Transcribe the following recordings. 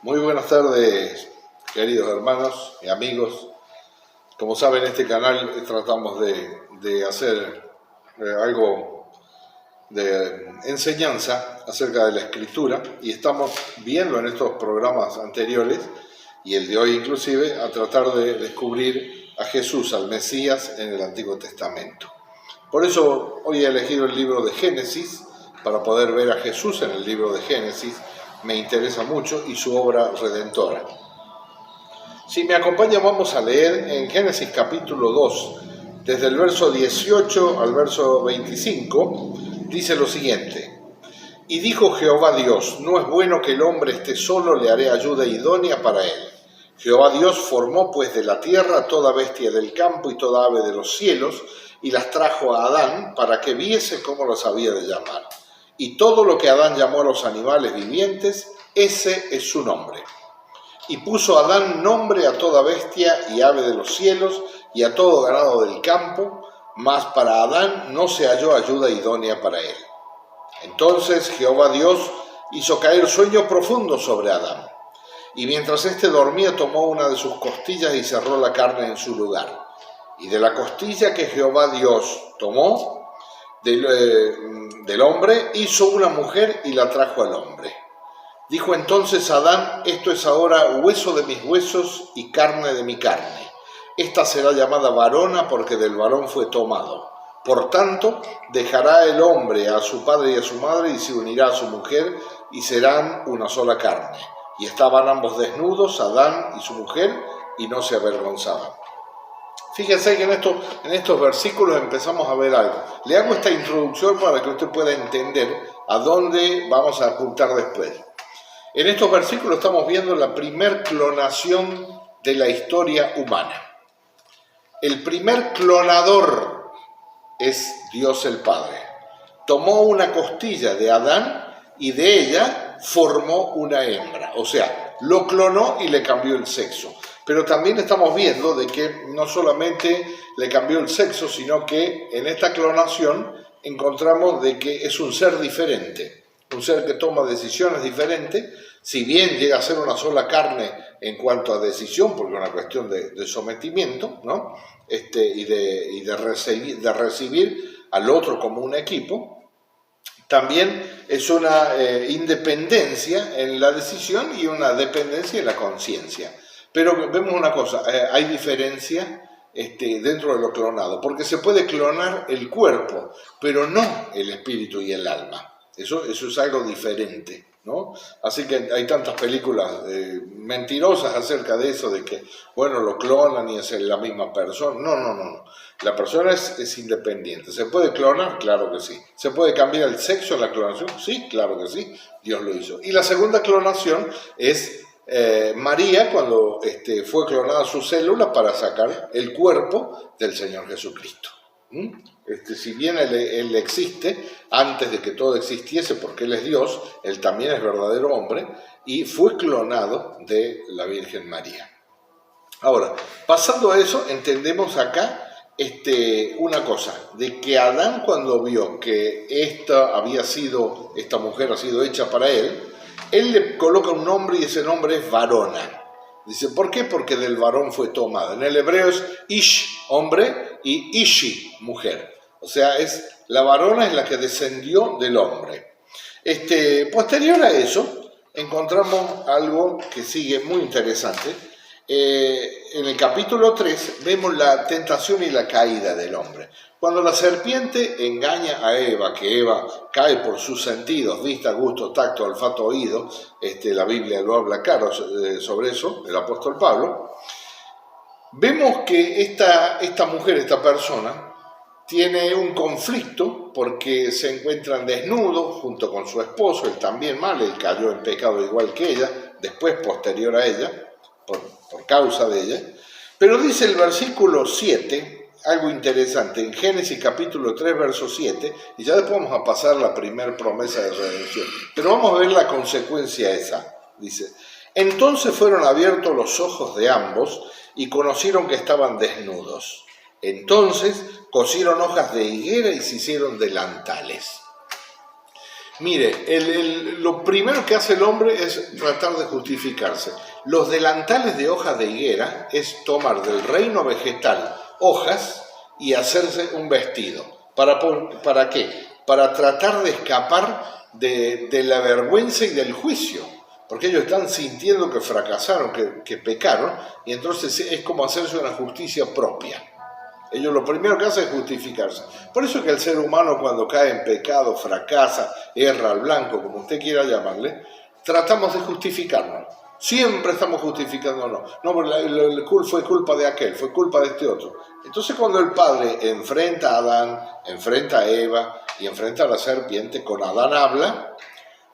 Muy buenas tardes, queridos hermanos y amigos. Como saben, en este canal tratamos de hacer algo de enseñanza acerca de la Escritura, y estamos viendo en estos programas anteriores, y el de hoy inclusive, a tratar de descubrir a Jesús, al Mesías, en el Antiguo Testamento. Por eso hoy he elegido el libro de Génesis, para poder ver a Jesús en el libro de Génesis. Me interesa mucho, y su obra redentora. Si me acompañan, vamos a leer en Génesis capítulo 2, desde el verso 18 al verso 25, dice lo siguiente: Y dijo Jehová Dios, no es bueno que el hombre esté solo, le haré ayuda idónea para él. Jehová Dios formó pues de la tierra toda bestia del campo y toda ave de los cielos, y las trajo a Adán para que viese cómo las había de llamar. Y todo lo que Adán llamó a los animales vivientes, ese es su nombre. Y puso Adán nombre a toda bestia y ave de los cielos y a todo ganado del campo, mas para Adán no se halló ayuda idónea para él. Entonces Jehová Dios hizo caer sueño profundo sobre Adán. Y mientras éste dormía, tomó una de sus costillas y cerró la carne en su lugar. Y de la costilla que Jehová Dios tomó del hombre, hizo una mujer y la trajo al hombre. Dijo entonces Adán: esto es ahora hueso de mis huesos y carne de mi carne. Esta será llamada varona, porque del varón fue tomado. Por tanto, dejará el hombre a su padre y a su madre, y se unirá a su mujer, y serán una sola carne. Y estaban ambos desnudos, Adán y su mujer, y no se avergonzaban. Fíjense que en estos versículos empezamos a ver algo. Le hago esta introducción para que usted pueda entender a dónde vamos a apuntar después. En estos versículos estamos viendo la primer clonación de la historia humana. El primer clonador es Dios el Padre. Tomó una costilla de Adán y de ella formó una hembra. O sea, lo clonó y le cambió el sexo. Pero también estamos viendo de que no solamente le cambió el sexo, sino que en esta clonación encontramos de que es un ser diferente, un ser que toma decisiones diferentes, si bien llega a ser una sola carne en cuanto a decisión, porque es una cuestión de sometimiento, ¿no? Y de recibir al otro como un equipo. También es una independencia en la decisión y una dependencia en la conciencia. Pero vemos una cosa, hay diferencia dentro de lo clonado, porque se puede clonar el cuerpo, pero no el espíritu y el alma. Eso es algo diferente, ¿no? Así que hay tantas películas mentirosas acerca de eso, de que, bueno, lo clonan y es la misma persona. No. La persona es independiente. ¿Se puede clonar? Claro que sí. ¿Se puede cambiar el sexo en la clonación? Sí, claro que sí. Dios lo hizo. Y la segunda clonación es María, cuando fue clonada su célula para sacar el cuerpo del Señor Jesucristo. Si bien él existe antes de que todo existiese, porque Él es Dios, Él también es verdadero hombre, y fue clonado de la Virgen María. Ahora, pasando a eso, entendemos acá una cosa, de que Adán, cuando vio que esta mujer ha sido hecha para él le coloca un nombre, y ese nombre es varona. Dice, ¿por qué? Porque del varón fue tomada. En el hebreo es ish, hombre, y ishi, mujer. O sea, la varona es la que descendió del hombre. Posterior a eso, encontramos algo que sigue muy interesante. En el capítulo 3 vemos la tentación y la caída del hombre. Cuando la serpiente engaña a Eva, que Eva cae por sus sentidos, vista, gusto, tacto, olfato, oído, la Biblia lo habla claro sobre eso, el apóstol Pablo, vemos que esta mujer, esta persona, tiene un conflicto porque se encuentran desnudos junto con su esposo, él también mal, él cayó en pecado igual que ella, después posterior a ella, por causa de ella. Pero dice el versículo 7, algo interesante, en Génesis capítulo 3, verso 7, y ya después vamos a pasar la primera promesa de redención, pero vamos a ver la consecuencia esa. Dice, entonces fueron abiertos los ojos de ambos y conocieron que estaban desnudos. Entonces cosieron hojas de higuera y se hicieron delantales. Mire, lo primero que hace el hombre es tratar de justificarse. Los delantales de hojas de higuera es tomar del reino vegetal hojas y hacerse un vestido. ¿Para qué? Para tratar de escapar de la vergüenza y del juicio. Porque ellos están sintiendo que fracasaron, que pecaron, y entonces es como hacerse una justicia propia. Ellos lo primero que hacen es justificarse. Por eso es que el ser humano cuando cae en pecado, fracasa, erra al blanco, como usted quiera llamarle, tratamos de justificarnos. Siempre estamos justificándonos. No, fue culpa de aquel, fue culpa de este otro. Entonces cuando el Padre enfrenta a Adán, enfrenta a Eva y enfrenta a la serpiente, con Adán habla,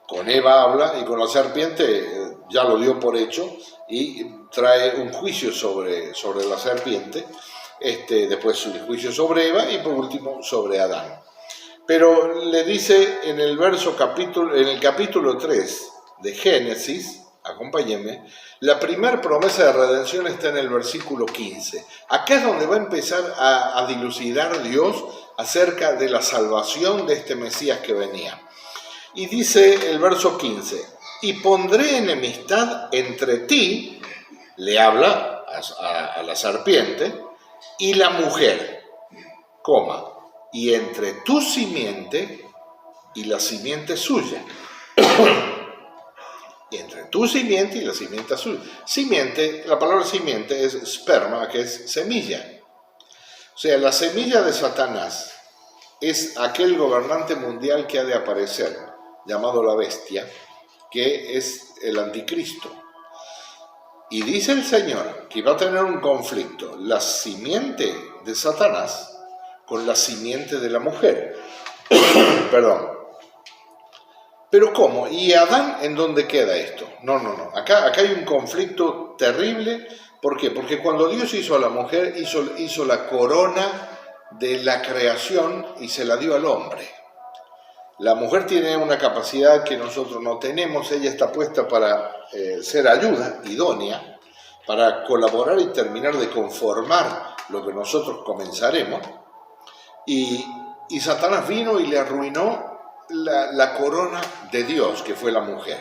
con Eva habla y con la serpiente ya lo dio por hecho y trae un juicio sobre la serpiente. Después el juicio sobre Eva y por último sobre Adán. Pero le dice en el capítulo 3 de Génesis, acompáñenme, la primera promesa de redención está en el versículo 15. Acá es donde va a empezar a dilucidar Dios acerca de la salvación de este Mesías que venía. Y dice el verso 15, y pondré enemistad entre ti, le habla a la serpiente, y la mujer, y entre tu simiente y la simiente suya. Y entre tu simiente y la simiente suya. Simiente, la palabra simiente es sperma, que es semilla. O sea, la semilla de Satanás es aquel gobernante mundial que ha de aparecer, llamado la bestia, que es el anticristo. Y dice el Señor que va a tener un conflicto, la simiente de Satanás con la simiente de la mujer. Perdón. ¿Pero cómo? ¿Y Adán en dónde queda esto? No. Acá hay un conflicto terrible. ¿Por qué? Porque cuando Dios hizo a la mujer, hizo la corona de la creación y se la dio al hombre. La mujer tiene una capacidad que nosotros no tenemos. Ella está puesta para ser ayuda, idónea, para colaborar y terminar de conformar lo que nosotros comenzaremos. Y Satanás vino y le arruinó la corona de Dios, que fue la mujer.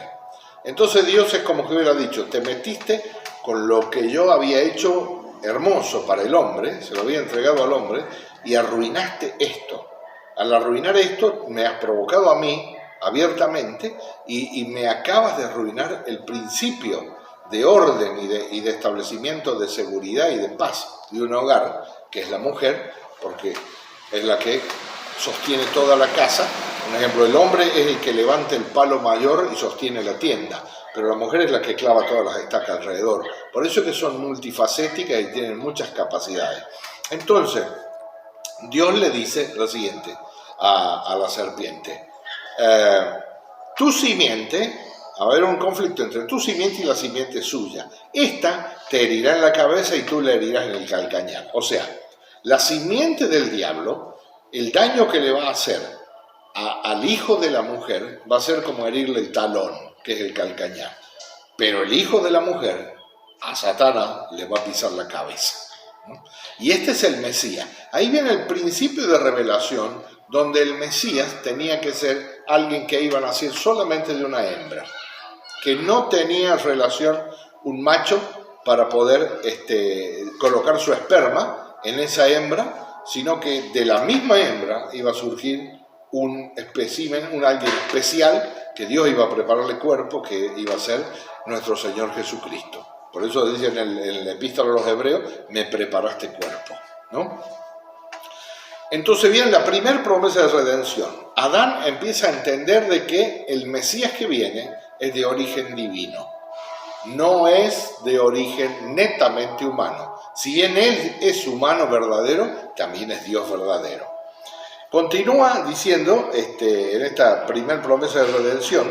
Entonces Dios es como que hubiera dicho, te metiste con lo que yo había hecho hermoso para el hombre, se lo había entregado al hombre, y arruinaste esto. Al arruinar esto, me has provocado a mí abiertamente y me acabas de arruinar el principio de orden y de establecimiento de seguridad y de paz de un hogar, que es la mujer, porque es la que sostiene toda la casa. Un ejemplo, el hombre es el que levanta el palo mayor y sostiene la tienda, pero la mujer es la que clava todas las estacas alrededor. Por eso es que son multifacéticas y tienen muchas capacidades. Entonces, Dios le dice lo siguiente a la serpiente. Tu simiente, va a haber un conflicto entre tu simiente y la simiente suya. Esta te herirá en la cabeza y tú le herirás en el calcañar. O sea, la simiente del diablo, el daño que le va a hacer al hijo de la mujer va a ser como herirle el talón, que es el calcañar. Pero el hijo de la mujer, a Satanás, le va a pisar la cabeza, ¿no? Y este es el Mesías. Ahí viene el principio de revelación, donde el Mesías tenía que ser alguien que iba a nacer solamente de una hembra, que no tenía relación un macho para poder colocar su esperma en esa hembra, sino que de la misma hembra iba a surgir un espécimen, un alguien especial, que Dios iba a prepararle cuerpo, que iba a ser nuestro Señor Jesucristo. Por eso dice en el epístola a los Hebreos, me preparaste cuerpo, ¿no? Entonces viene la primera promesa de redención. Adán empieza a entender de que el Mesías que viene es de origen divino. No es de origen netamente humano. Si bien él es humano verdadero, también es Dios verdadero. Continúa diciendo, en esta primera promesa de redención,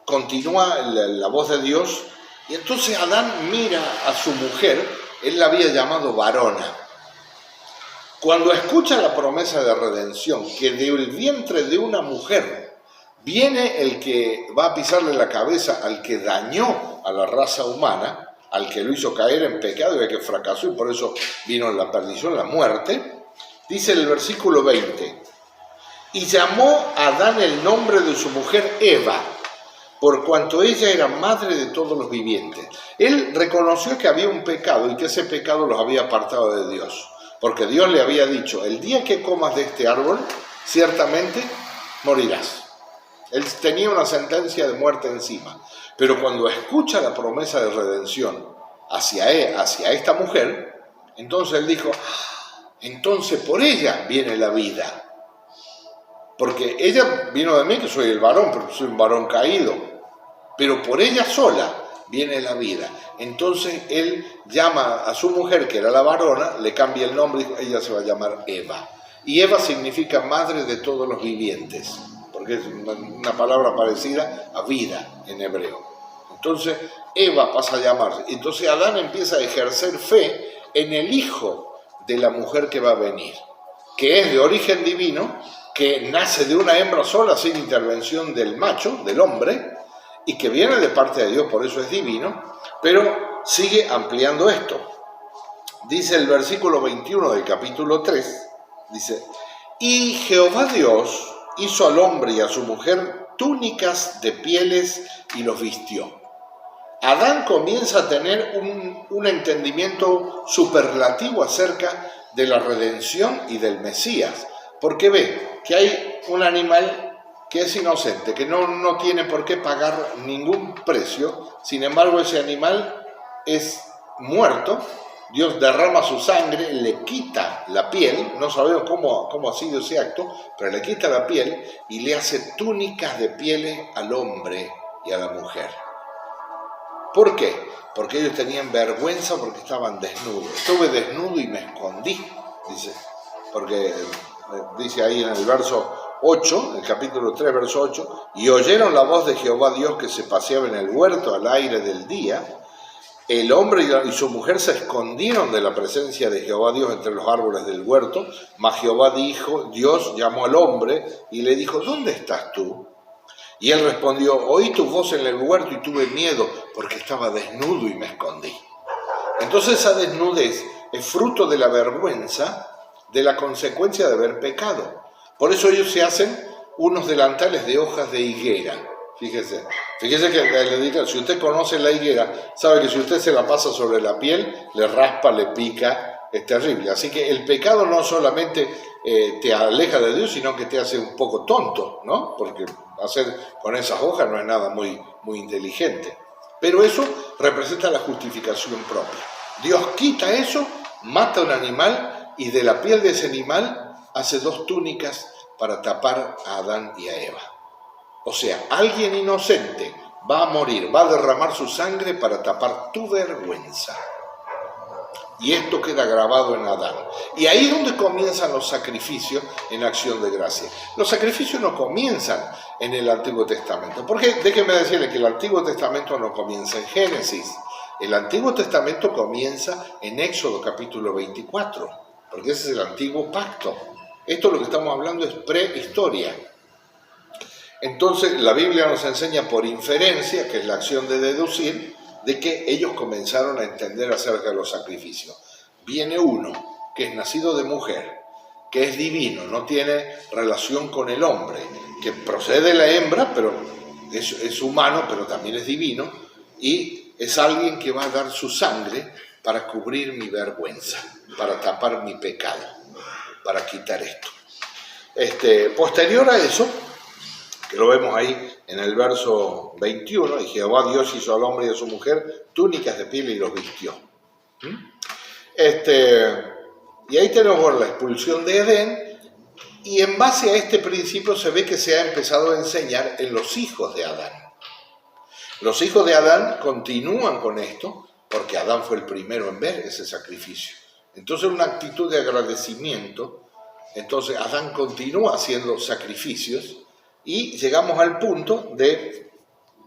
continúa la voz de Dios, y entonces Adán mira a su mujer, él la había llamado varona. Cuando escucha la promesa de redención, que del vientre de una mujer viene el que va a pisarle la cabeza al que dañó a la raza humana, al que lo hizo caer en pecado y al que fracasó, y por eso vino la perdición, la muerte, dice el versículo 20, Y llamó a Adán el nombre de su mujer Eva, por cuanto ella era madre de todos los vivientes. Él reconoció que había un pecado y que ese pecado los había apartado de Dios. Porque Dios le había dicho, el día que comas de este árbol, ciertamente morirás. Él tenía una sentencia de muerte encima. Pero cuando escucha la promesa de redención hacia esta mujer, entonces él dijo, entonces por ella viene la vida. Porque ella vino de mí, que soy el varón, pero soy un varón caído. Pero por ella sola viene la vida. Entonces él llama a su mujer, que era la varona, le cambia el nombre y dijo, ella se va a llamar Eva. Y Eva significa madre de todos los vivientes, porque es una palabra parecida a vida en hebreo. Entonces Eva pasa a llamarse. Entonces Adán empieza a ejercer fe en el hijo de la mujer que va a venir, que es de origen divino, que nace de una hembra sola sin intervención del macho, del hombre, y que viene de parte de Dios, por eso es divino, pero sigue ampliando esto. Dice el versículo 21 del capítulo 3, dice, y Jehová Dios hizo al hombre y a su mujer túnicas de pieles y los vistió. Adán comienza a tener un entendimiento superlativo acerca de la redención y del Mesías, porque ve que hay un animal que es inocente, que no tiene por qué pagar ningún precio, sin embargo ese animal es muerto, Dios derrama su sangre, le quita la piel, no sabemos cómo ha sido ese acto, pero le quita la piel y le hace túnicas de pieles al hombre y a la mujer. ¿Por qué? Porque ellos tenían vergüenza porque estaban desnudos. Estuve desnudo y me escondí, dice, porque dice ahí en el verso 8, el capítulo 3, verso 8, y oyeron la voz de Jehová Dios que se paseaba en el huerto al aire del día. El hombre y su mujer se escondieron de la presencia de Jehová Dios entre los árboles del huerto, mas Jehová Dios llamó al hombre y le dijo, ¿dónde estás tú? Y él respondió, oí tu voz en el huerto y tuve miedo porque estaba desnudo y me escondí. Entonces esa desnudez es fruto de la vergüenza, de la consecuencia de haber pecado. Por eso ellos se hacen unos delantales de hojas de higuera. Fíjese que le digo, si usted conoce la higuera, sabe que si usted se la pasa sobre la piel, le raspa, le pica, es terrible. Así que el pecado no solamente te aleja de Dios, sino que te hace un poco tonto, ¿no? Porque hacer con esas hojas no es nada muy inteligente. Pero eso representa la justificación propia. Dios quita eso, mata un animal y de la piel de ese animal hace dos túnicas para tapar a Adán y a Eva. O sea, alguien inocente va a morir, va a derramar su sangre para tapar tu vergüenza. Y esto queda grabado en Adán. Y ahí es donde comienzan los sacrificios en acción de gracia. Los sacrificios no comienzan en el Antiguo Testamento. Porque déjenme decirles que el Antiguo Testamento no comienza en Génesis. El Antiguo Testamento comienza en Éxodo capítulo 24. Porque ese es el Antiguo Pacto. Esto lo que estamos hablando es prehistoria. Entonces la Biblia nos enseña por inferencia, que es la acción de deducir, de que ellos comenzaron a entender acerca de los sacrificios. Viene uno que es nacido de mujer, que es divino, no tiene relación con el hombre, que procede de la hembra, pero es humano, pero también es divino, y es alguien que va a dar su sangre para cubrir mi vergüenza, para tapar mi pecado, para quitar esto. Posterior a eso, que lo vemos ahí en el verso 21, y Jehová Dios hizo al hombre y a su mujer túnicas de piel y los vistió. Y ahí tenemos la expulsión de Edén, y en base a este principio se ve que se ha empezado a enseñar en los hijos de Adán. Los hijos de Adán continúan con esto, porque Adán fue el primero en ver ese sacrificio. Entonces una actitud de agradecimiento, entonces Adán continúa haciendo sacrificios, y llegamos al punto de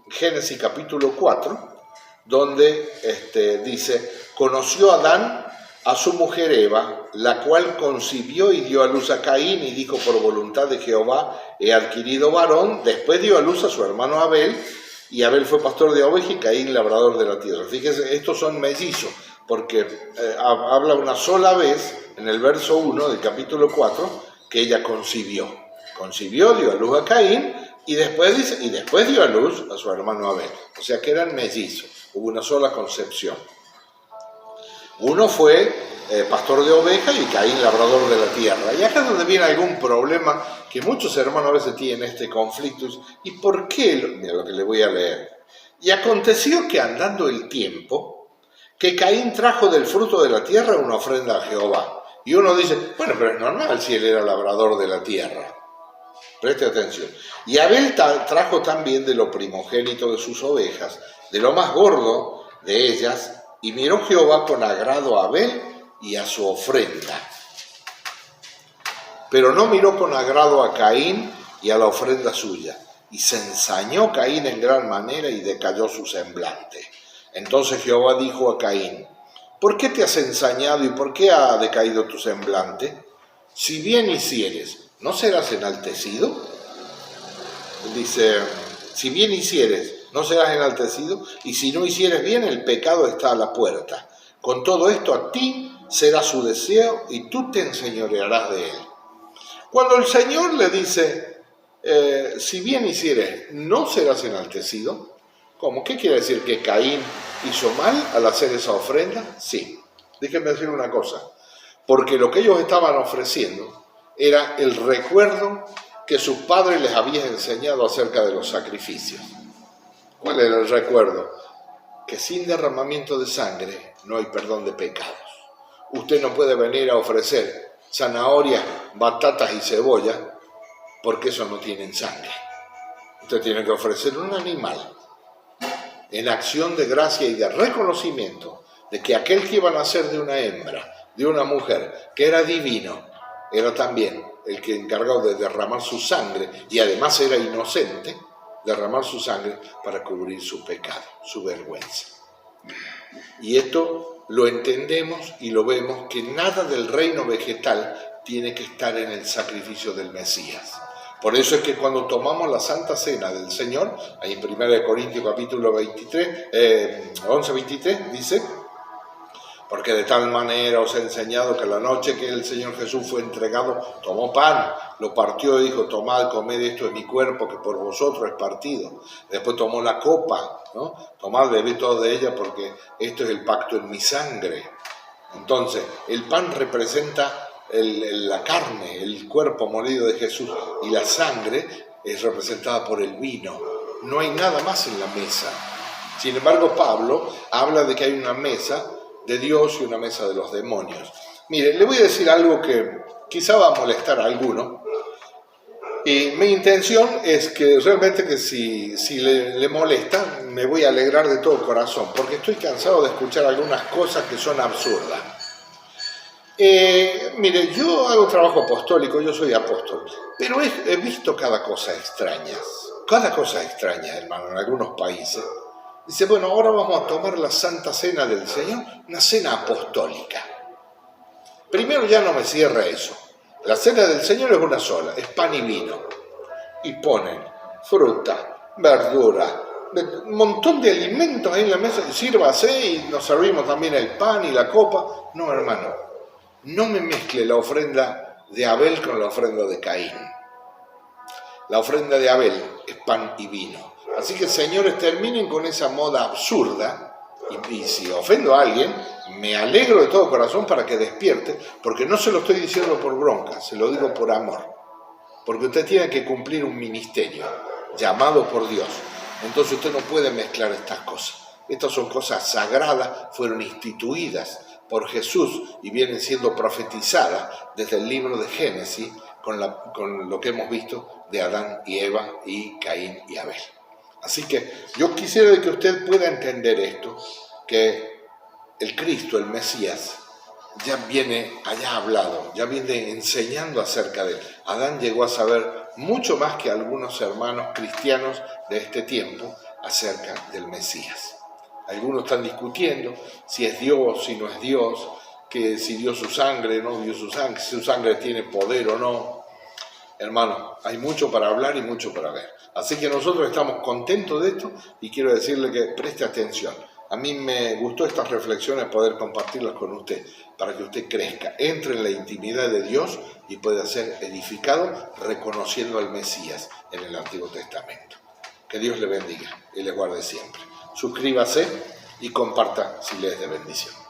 Génesis capítulo 4, donde dice, conoció Adán a su mujer Eva, la cual concibió y dio a luz a Caín, y dijo, por voluntad de Jehová he adquirido varón. Después dio a luz a su hermano Abel, y Abel fue pastor de ovejas y Caín labrador de la tierra. Fíjense, estos son mellizos, porque habla una sola vez en el verso 1 del capítulo 4 que ella concibió. Concibió, dio a luz a Caín y después dice, y después dio a luz a su hermano Abel. O sea que eran mellizos, hubo una sola concepción. Uno fue pastor de ovejas y Caín labrador de la tierra. Y acá es donde viene algún problema que muchos hermanos a veces tienen este conflicto. ¿Y por qué? Mira lo que le voy a leer. Y aconteció que andando el tiempo, que Caín trajo del fruto de la tierra una ofrenda a Jehová. Y uno dice, bueno, pero es normal si él era labrador de la tierra. Preste atención. Y Abel trajo también de lo primogénito de sus ovejas, de lo más gordo de ellas, y miró Jehová con agrado a Abel y a su ofrenda. Pero no miró con agrado a Caín y a la ofrenda suya. Y se ensañó Caín en gran manera y decayó su semblante. Entonces Jehová dijo a Caín, ¿por qué te has ensañado y por qué ha decaído tu semblante? Si bien hicieres, ¿no serás enaltecido? Dice, si bien hicieres, ¿no serás enaltecido? Y si no hicieres bien, el pecado está a la puerta. Con todo esto a ti será su deseo y tú te enseñorearás de él. Cuando el Señor le dice, si bien hicieres, ¿no serás enaltecido? ¿Cómo? ¿Qué quiere decir? ¿Que Caín hizo mal al hacer esa ofrenda? Sí. Déjenme decir una cosa. Porque lo que ellos estaban ofreciendo era el recuerdo que sus padres les habían enseñado acerca de los sacrificios. ¿Cuál era el recuerdo? Que sin derramamiento de sangre no hay perdón de pecados. Usted no puede venir a ofrecer zanahorias, batatas y cebolla porque eso no tienen sangre. Usted tiene que ofrecer un animal en acción de gracia y de reconocimiento de que aquel que iba a nacer de una hembra, de una mujer, que era divino, era también el que encargado de derramar su sangre y además era inocente, derramar su sangre para cubrir su pecado, su vergüenza. Y esto lo entendemos y lo vemos que nada del reino vegetal tiene que estar en el sacrificio del Mesías. Por eso es que cuando tomamos la Santa Cena del Señor, ahí en 1 Corintios capítulo 11:23 dice, porque de tal manera os he enseñado que la noche que el Señor Jesús fue entregado, tomó pan, lo partió y dijo, tomad, comed, esto es mi cuerpo que por vosotros es partido. Después tomó la copa, ¿no? Tomad, bebed todo de ella porque esto es el pacto en mi sangre. Entonces, el pan representa la carne, el cuerpo molido de Jesús, y la sangre es representada por el vino. No hay nada más en la mesa. Sin embargo, Pablo habla de que hay una mesa de Dios y una mesa de los demonios. Mire, le voy a decir algo que quizá va a molestar a alguno, y mi intención es que realmente que si le molesta, me voy a alegrar de todo corazón, porque estoy cansado de escuchar algunas cosas que son absurdas. Mire, yo hago trabajo apostólico, yo soy apóstol, pero he visto cada cosa extraña, hermano, en algunos países. Dice, bueno, ahora vamos a tomar la Santa Cena del Señor, una cena apostólica. Primero ya no me cierra eso. La cena del Señor es una sola, es pan y vino. Y ponen fruta, verdura, un montón de alimentos ahí en la mesa, sírvase y nos servimos también el pan y la copa. No, hermano, no me mezcle la ofrenda de Abel con la ofrenda de Caín. La ofrenda de Abel es pan y vino. Así que, señores, terminen con esa moda absurda y si ofendo a alguien, me alegro de todo corazón para que despierte, porque no se lo estoy diciendo por bronca, se lo digo por amor. Porque usted tiene que cumplir un ministerio llamado por Dios. Entonces usted no puede mezclar estas cosas. Estas son cosas sagradas, fueron instituidas por Jesús y vienen siendo profetizadas desde el libro de Génesis con lo que hemos visto de Adán y Eva y Caín y Abel. Así que yo quisiera que usted pueda entender esto, que el Cristo, el Mesías, ya viene allá hablado, ya viene enseñando acerca de él. Adán llegó a saber mucho más que algunos hermanos cristianos de este tiempo acerca del Mesías. Algunos están discutiendo si es Dios, si no es Dios, que si dio su sangre, no dio su sangre, si su sangre tiene poder o no. Hermano, hay mucho para hablar y mucho para ver. Así que nosotros estamos contentos de esto y quiero decirle que preste atención. A mí me gustó estas reflexiones, poder compartirlas con usted, para que usted crezca, entre en la intimidad de Dios y pueda ser edificado reconociendo al Mesías en el Antiguo Testamento. Que Dios le bendiga y le guarde siempre. Suscríbase y comparta si le es de bendición.